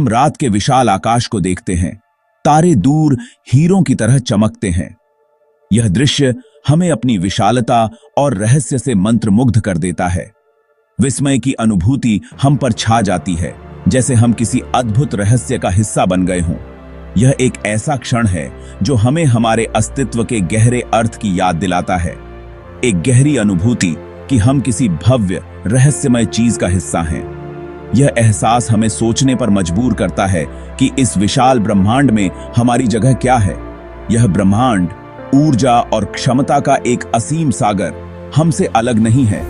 हम रात के विशाल आकाश को देखते हैं, तारे दूर हीरों की तरह चमकते हैं। यह दृश्य हमें अपनी विशालता और रहस्य से मंत्रमुग्ध कर देता है। विस्मय की अनुभूति हम पर छा जाती है, जैसे हम किसी अद्भुत रहस्य का हिस्सा बन गए हों। यह एक ऐसा क्षण है जो हमें हमारे अस्तित्व के गहरे अर्थ की याद दिलाता है। एक गहरी अनुभूति कि हम किसी भव्य रहस्यमय चीज का हिस्सा हैं। यह एहसास हमें सोचने पर मजबूर करता है कि इस विशाल ब्रह्मांड में हमारी जगह क्या है। यह ब्रह्मांड ऊर्जा और क्षमता का एक असीम सागर हमसे अलग नहीं है।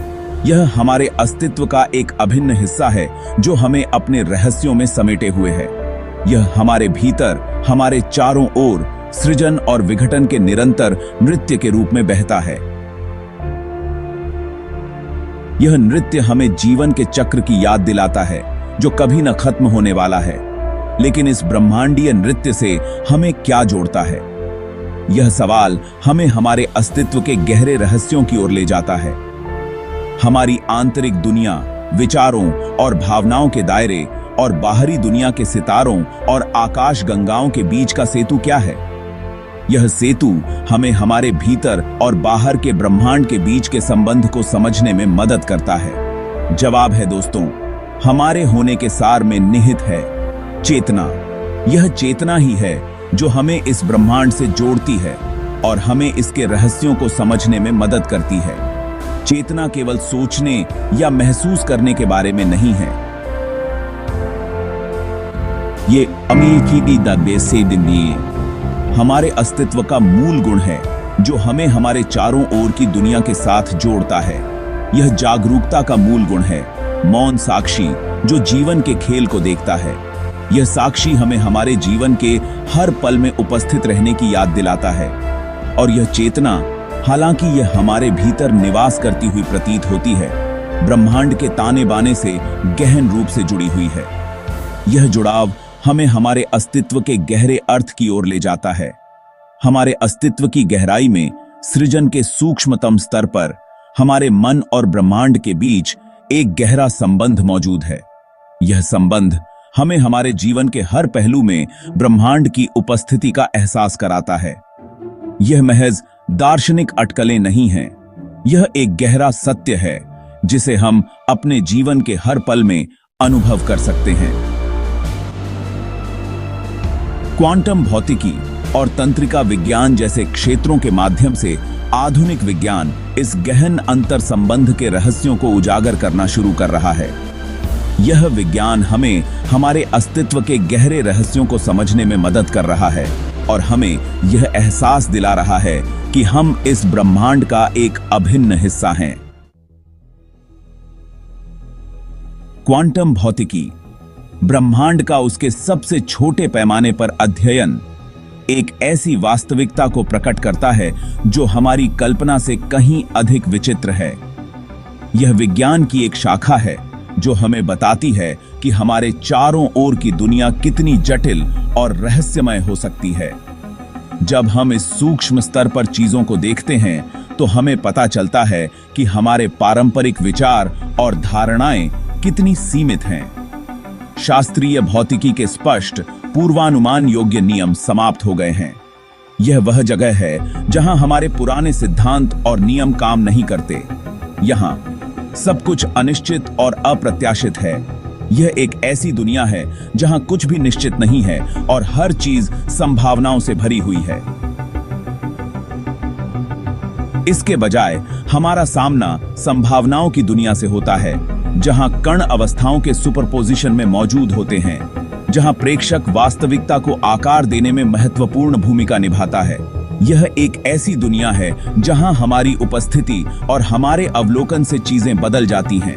यह हमारे अस्तित्व का एक अभिन्न हिस्सा है जो हमें अपने रहस्यों में समेटे हुए है। यह हमारे भीतर, हमारे चारों ओर सृजन और विघटन के निरंतर नृत्य के रूप में बहता है। यह नृत्य हमें जीवन के चक्र की याद दिलाता है जो कभी न खत्म होने वाला है। लेकिन इस ब्रह्मांडीय नृत्य से हमें क्या जोड़ता है? यह सवाल हमें हमारे अस्तित्व के गहरे रहस्यों की ओर ले जाता है। हमारी आंतरिक दुनिया, विचारों और भावनाओं के दायरे और बाहरी दुनिया के सितारों और आकाश गंगाओं के बीच का सेतु क्या है? यह सेतु हमें हमारे भीतर और बाहर के ब्रह्मांड के बीच के संबंध को समझने में मदद करता है। जवाब है दोस्तों, हमारे होने के सार में निहित है चेतना। यह चेतना ही है जो हमें इस ब्रह्मांड से जोड़ती है और हमें इसके रहस्यों को समझने में मदद करती है। चेतना केवल सोचने या महसूस करने के बारे में नहीं है। ये अमीकी दबे से दिनिए हमारे अस्तित्व का मूल गुण है जो हमें हमारे चारों ओर की दुनिया के साथ जोड़ता है। यह जागरूकता का मूल गुण है, मौन साक्षी जो जीवन के खेल को देखता है। यह साक्षी हमें हमारे जीवन के हर पल में उपस्थित रहने की याद दिलाता है। और यह चेतना, हालांकि यह हमारे भीतर निवास करती हुई प्रतीत होती है, ब्रह्मांड के ताने बाने से गहन रूप से जुड़ी हुई है। यह जुड़ाव हमें हमारे अस्तित्व के गहरे अर्थ की ओर ले जाता है। हमारे अस्तित्व की गहराई में, सृजन के सूक्ष्मतम स्तर पर, हमारे मन और ब्रह्मांड के बीच एक गहरा संबंध मौजूद है। यह संबंध हमें हमारे जीवन के हर पहलू में ब्रह्मांड की उपस्थिति का एहसास कराता है। यह महज दार्शनिक अटकलें नहीं हैं, यह एक गहरा सत्य है जिसे हम अपने जीवन के हर पल में अनुभव कर सकते हैं। क्वांटम भौतिकी और तंत्रिका विज्ञान जैसे क्षेत्रों के माध्यम से आधुनिक विज्ञान इस गहन अंतर संबंध के रहस्यों को उजागर करना शुरू कर रहा है। यह विज्ञान हमें हमारे अस्तित्व के गहरे रहस्यों को समझने में मदद कर रहा है और हमें यह एहसास दिला रहा है कि हम इस ब्रह्मांड का एक अभिन्न हिस्सा हैं। क्वांटम भौतिकी ब्रह्मांड का उसके सबसे छोटे पैमाने पर अध्ययन एक ऐसी वास्तविकता को प्रकट करता है जो हमारी कल्पना से कहीं अधिक विचित्र है। यह विज्ञान की एक शाखा है जो हमें बताती है कि हमारे चारों ओर की दुनिया कितनी जटिल और रहस्यमय हो सकती है। जब हम इस सूक्ष्म स्तर पर चीजों को देखते हैं तो हमें पता चलता है कि हमारे पारंपरिक विचार और धारणाएं कितनी सीमित हैं। शास्त्रीय भौतिकी के स्पष्ट पूर्वानुमान योग्य नियम समाप्त हो गए हैं। यह वह जगह है जहां हमारे पुराने सिद्धांत और नियम काम नहीं करते। यहां सब कुछ अनिश्चित और अप्रत्याशित है। यह एक ऐसी दुनिया है जहां कुछ भी निश्चित नहीं है और हर चीज संभावनाओं से भरी हुई है। इसके बजाय हमारा सामना संभावनाओं की दुनिया से होता है, जहां कण अवस्थाओं के सुपरपोजिशन में मौजूद होते हैं, जहां प्रेक्षक वास्तविकता को आकार देने में महत्वपूर्ण भूमिका निभाता है। यह एक ऐसी दुनिया है जहां हमारी उपस्थिति और हमारे अवलोकन से चीजें बदल जाती हैं।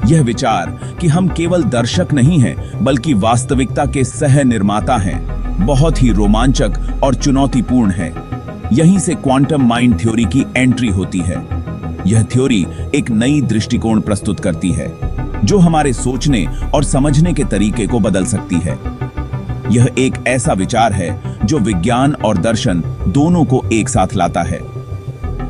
यह विचार कि हम केवल दर्शक नहीं हैं बल्कि वास्तविकता के सह निर्माता हैं, बहुत ही रोमांचक और चुनौतीपूर्ण है। यहीं से क्वांटम माइंड थ्योरी की एंट्री होती है। यह थ्योरी एक नई दृष्टिकोण प्रस्तुत करती है जो हमारे सोचने और समझने के तरीके को बदल सकती है। यह एक ऐसा विचार है जो विज्ञान और दर्शन दोनों को एक साथ लाता है।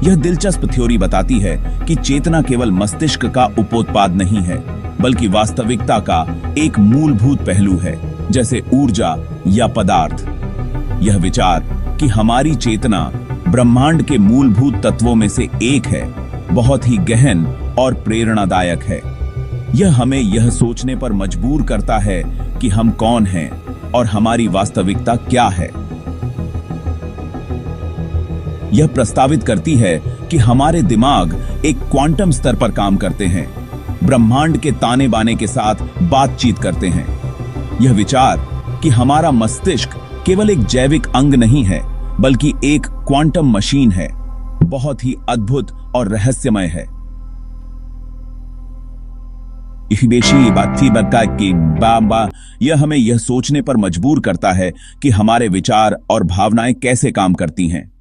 यह दिलचस्प थ्योरी बताती है कि चेतना केवल मस्तिष्क का उपोत्पाद नहीं है, बल्कि वास्तविकता का एक मूलभूत पहलू है। जैसे ऊर्जा या पदार्थ। यह विचार कि हमारी चेतना ब्रह्मांड के मूलभूत तत्वों में से एक है, बहुत ही गहन और प्रेरणादायक है। यह हमें यह सोचने पर मजबूर करता है कि हम कौन हैं और हमारी वास्तविकता क्या है। यह प्रस्तावित करती है कि हमारे दिमाग एक क्वांटम स्तर पर काम करते हैं, ब्रह्मांड के ताने बाने के साथ बातचीत करते हैं। यह विचार कि हमारा मस्तिष्क केवल एक जैविक अंग नहीं है, बल्कि एक क्वांटम मशीन है, बहुत ही अद्भुत और रहस्यमय है। यह हमें यह सोचने पर मजबूर करता है कि हमारे विचार और भावनाएं कैसे काम करती हैं।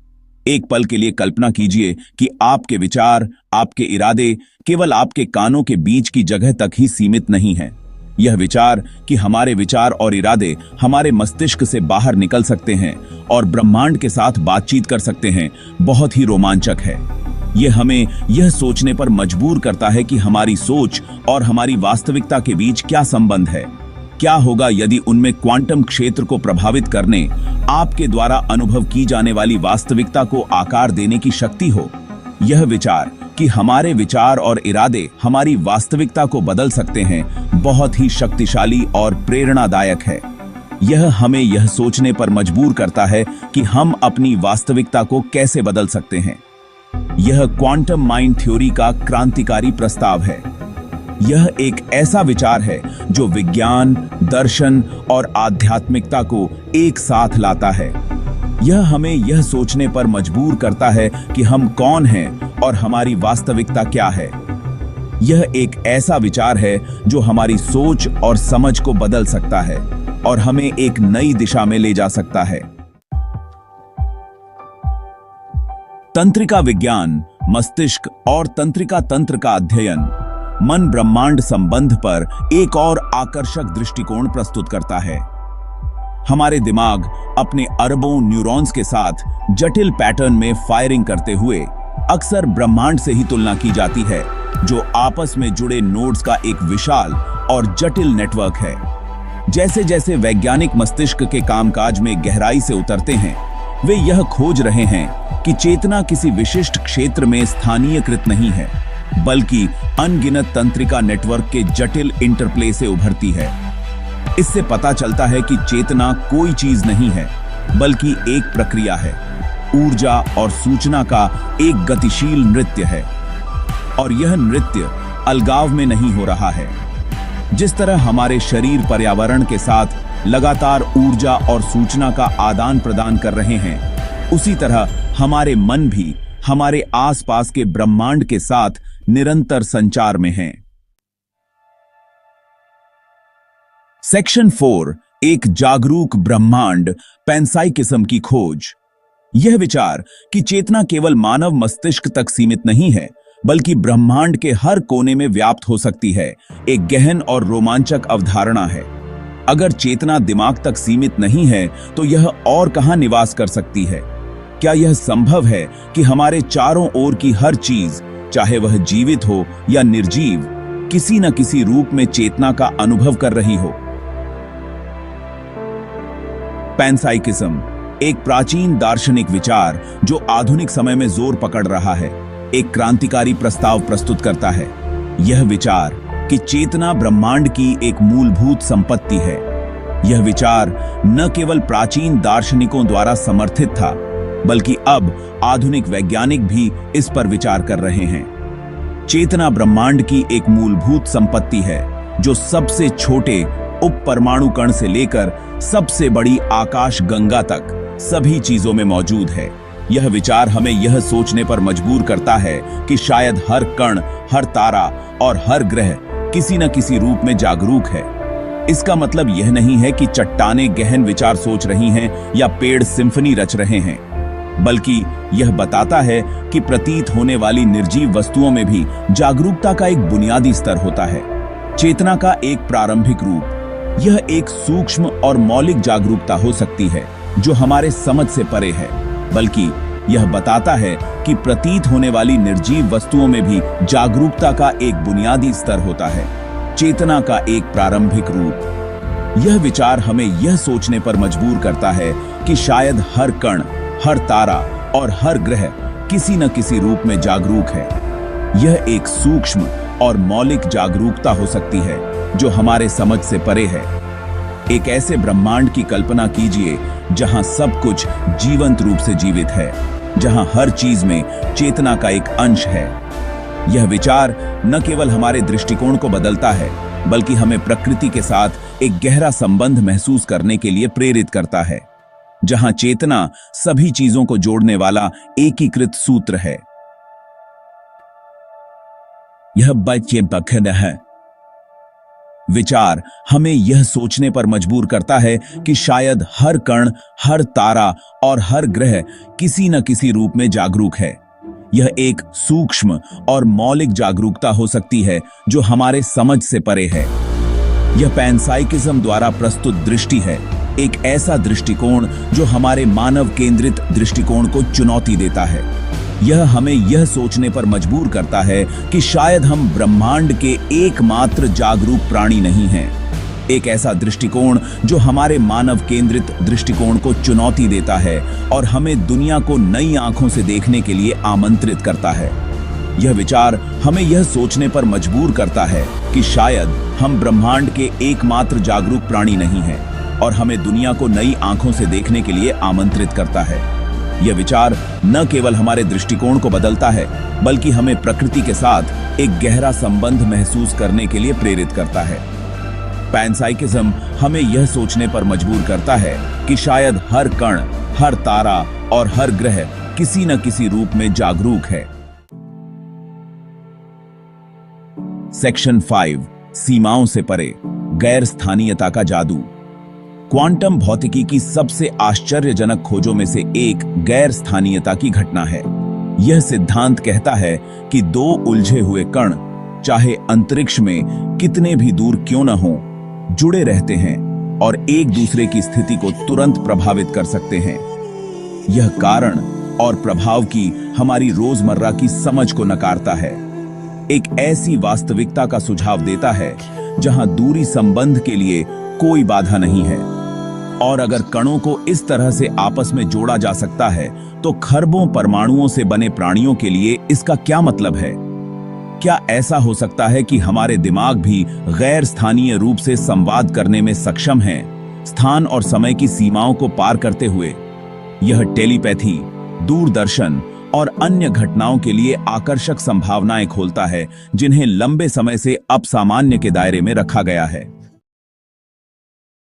एक पल के लिए कल्पना कीजिए कि आपके विचार, आपके इरादे केवल आपके कानों के बीच की जगह तक ही सीमित नहीं हैं। यह विचार कि हमारे विचार और इरादे हमारे मस्तिष्क से बाहर निकल सकते हैं और ब्रह्मांड के साथ बातचीत कर सकते हैं, बहुत ही रोमांचक है। यह हमें यह सोचने पर मजबूर करता है कि हमारी सोच और हमारी वास्तविकता के बीच क्या संबंध है। क्या होगा यदि उनमें क्वांटम क्षेत्र को प्रभावित करने, आपके द्वारा अनुभव की जाने वाली वास्तविकता को आकार देने की शक्ति हो। यह विचार कि हमारे विचार और इरादे हमारी वास्तविकता को बदल सकते हैं, बहुत ही शक्तिशाली और प्रेरणादायक है। यह हमें यह सोचने पर मजबूर करता है कि हम अपनी वास्तविकता को कैसे बदल सकते हैं। यह क्वांटम माइंड थ्योरी का क्रांतिकारी प्रस्ताव है। यह एक ऐसा विचार है जो विज्ञान, दर्शन और आध्यात्मिकता को एक साथ लाता है। यह हमें यह सोचने पर मजबूर करता है कि हम कौन हैं और हमारी वास्तविकता क्या है। यह एक ऐसा विचार है जो हमारी सोच और समझ को बदल सकता है और हमें एक नई दिशा में ले जा सकता है। तंत्रिका विज्ञान, मस्तिष्क और तंत्रिका तंत्र का अध्ययन मन ब्रह्मांड संबंध पर एक और आकर्षक दृष्टिकोण प्रस्तुत करता है। हमारे दिमाग अपने अरबों न्यूरॉन्स के साथ जटिल पैटर्न में फायरिंग करते हुए अक्सर ब्रह्मांड से ही तुलना की जाती है, जो आपस में जुड़े नोड्स का एक विशाल और जटिल नेटवर्क है। जैसे जैसे वैज्ञानिक मस्तिष्क के कामकाज में गहराई से उतरते हैं, वे यह खोज रहे हैं कि चेतना किसी विशिष्ट क्षेत्र में स्थानीयकृत नहीं है, बल्कि अनगिनत तंत्रिका नेटवर्क के जटिल इंटरप्ले से उभरती है। इससे पता चलता है कि चेतना कोई चीज नहीं है, बल्कि एक प्रक्रिया है, ऊर्जा और सूचना का एक गतिशील नृत्य है। और यह नृत्य अलगाव में नहीं हो रहा है। जिस तरह हमारे शरीर पर्यावरण के साथ लगातार ऊर्जा और सूचना का आदान प्रदान कर रहे हैं, उसी तरह हमारे मन भी हमारे आसपास के ब्रह्मांड के साथ निरंतर संचार में हैं। सेक्शन 4, एक जागरूक ब्रह्मांड, पैनसाइकिज्म की खोज। यह विचार कि चेतना केवल मानव मस्तिष्क तक सीमित नहीं है, बल्कि ब्रह्मांड के हर कोने में व्याप्त हो सकती है, एक गहन और रोमांचक अवधारणा है। अगर चेतना दिमाग तक सीमित नहीं है, तो यह और कहां निवास कर सकती है? क्या यह संभव है कि हमारे चारों ओर की हर चीज, चाहे वह जीवित हो या निर्जीव, किसी न किसी रूप में चेतना का अनुभव कर रही हो? पैनसाइकिज्म एक प्राचीन दार्शनिक विचार जो आधुनिक समय में जोर पकड़ रहा है, एक क्रांतिकारी प्रस्ताव प्रस्तुत करता है। यह विचार कि चेतना ब्रह्मांड की एक मूलभूत संपत्ति है। यह विचार न केवल प्राचीन दार्शनिकों द्वारा समर्थित था, बल्कि अब आधुनिक वैज्ञानिक भी इस पर विचार कर रहे हैं। चेतना ब्रह्मांड की एक मूलभूत संपत्ति है जो सबसे छोटे उप परमाणु कण से लेकर सबसे बड़ी आकाश गंगा तक सभी चीजों में मौजूद है। यह विचार हमें यह सोचने पर मजबूर करता है कि शायद हर कण, हर तारा और हर ग्रह किसी न किसी रूप में जागरूक है। इसका मतलब यह नहीं है कि चट्टानें गहन विचार सोच रही हैं या पेड़ सिम्फनी रच रहे हैं, बल्कि यह बताता है कि प्रतीत होने वाली निर्जीव वस्तुओं में भी जागरूकता का एक बुनियादी स्तर होता है। चेतना का एक प्रारंभिक रूप, यह एक सूक्ष्म और मौलिक जागरूकता हो सकती है जो हमारे समझ से परे है, बल्कि यह बताता है कि प्रतीत होने वाली निर्जीव वस्तुओं में भी जागरूकता का एक बुनियादी स्तर होता है। चेतना का एक प्रारंभिक रूप। यह विचार हमें यह सोचने पर मजबूर करता है कि शायद हर कण, हर तारा और हर ग्रह किसी न किसी रूप में जागरूक है। यह एक सूक्ष्म और मौलिक जागरूकता हो सकती है जो हमारे समझ से परे है। एक ऐसे ब्रह्मांड की कल्पना कीजिए जहां सब कुछ जीवंत रूप से जीवित है, जहां हर चीज में चेतना का एक अंश है। यह विचार न केवल हमारे दृष्टिकोण को बदलता है, बल्कि हमें प्रकृति के साथ एक गहरा संबंध महसूस करने के लिए प्रेरित करता है, जहां चेतना सभी चीजों को जोड़ने वाला एकीकृत सूत्र है। यह बच्चे पखंड है। विचार हमें यह सोचने पर मजबूर करता है कि शायद हर कण, हर तारा और हर ग्रह किसी न किसी रूप में जागरूक है। यह एक सूक्ष्म और मौलिक जागरूकता हो सकती है जो हमारे समझ से परे है। यह पैनसाइकिज्म द्वारा प्रस्तुत दृष्टि है, एक ऐसा दृष्टिकोण जो हमारे मानव केंद्रित दृष्टिकोण को चुनौती देता है। यह हमें यह सोचने पर मजबूर करता है कि शायद हम ब्रह्मांड के एकमात्र जागरूक प्राणी नहीं हैं। एक ऐसा दृष्टिकोण जो हमारे मानव केंद्रित दृष्टिकोण को चुनौती देता है और हमें दुनिया को नई आंखों से देखने के लिए आमंत्रित करता है। यह विचार हमें यह सोचने पर मजबूर करता है कि शायद हम ब्रह्मांड के एकमात्र जागरूक प्राणी नहीं हैं और हमें दुनिया को नई आंखों से देखने के लिए आमंत्रित करता है। यह विचार न केवल हमारे दृष्टिकोण को बदलता है, बल्कि हमें प्रकृति के साथ एक गहरा संबंध महसूस करने के लिए प्रेरित करता है। पैनसाइकिज्म हमें यह सोचने पर मजबूर करता है कि शायद हर कण, हर तारा और हर ग्रह किसी न किसी रूप में जागरूक है। सेक्शन 5, सीमाओं से परे, गैर स्थानीयता का जादू। क्वांटम भौतिकी की सबसे आश्चर्यजनक खोजों में से एक गैर स्थानीयता की घटना है। यह सिद्धांत कहता है कि दो उलझे हुए कण, चाहे अंतरिक्ष में कितने भी दूर क्यों न हों, जुड़े रहते हैं और एक दूसरे की स्थिति को तुरंत प्रभावित कर सकते हैं। यह कारण और प्रभाव की हमारी रोजमर्रा की समझ को नकारता है, एक ऐसी वास्तविकता का सुझाव देता है जहां दूरी संबंध के लिए कोई बाधा नहीं है। और अगर कणों को इस तरह से आपस में जोड़ा जा सकता है, तो खरबों परमाणुओं से बने प्राणियों के लिए इसका क्या मतलब है? क्या ऐसा हो सकता है कि हमारे दिमाग भी गैर स्थानीय रूप से संवाद करने में सक्षम हैं, स्थान और समय की सीमाओं को पार करते हुए? यह टेलीपैथी, दूरदर्शन और अन्य घटनाओं के लिए आकर्षक संभावनाएं खोलता है, जिन्हें लंबे समय से अपसामान्य के दायरे में रखा गया है।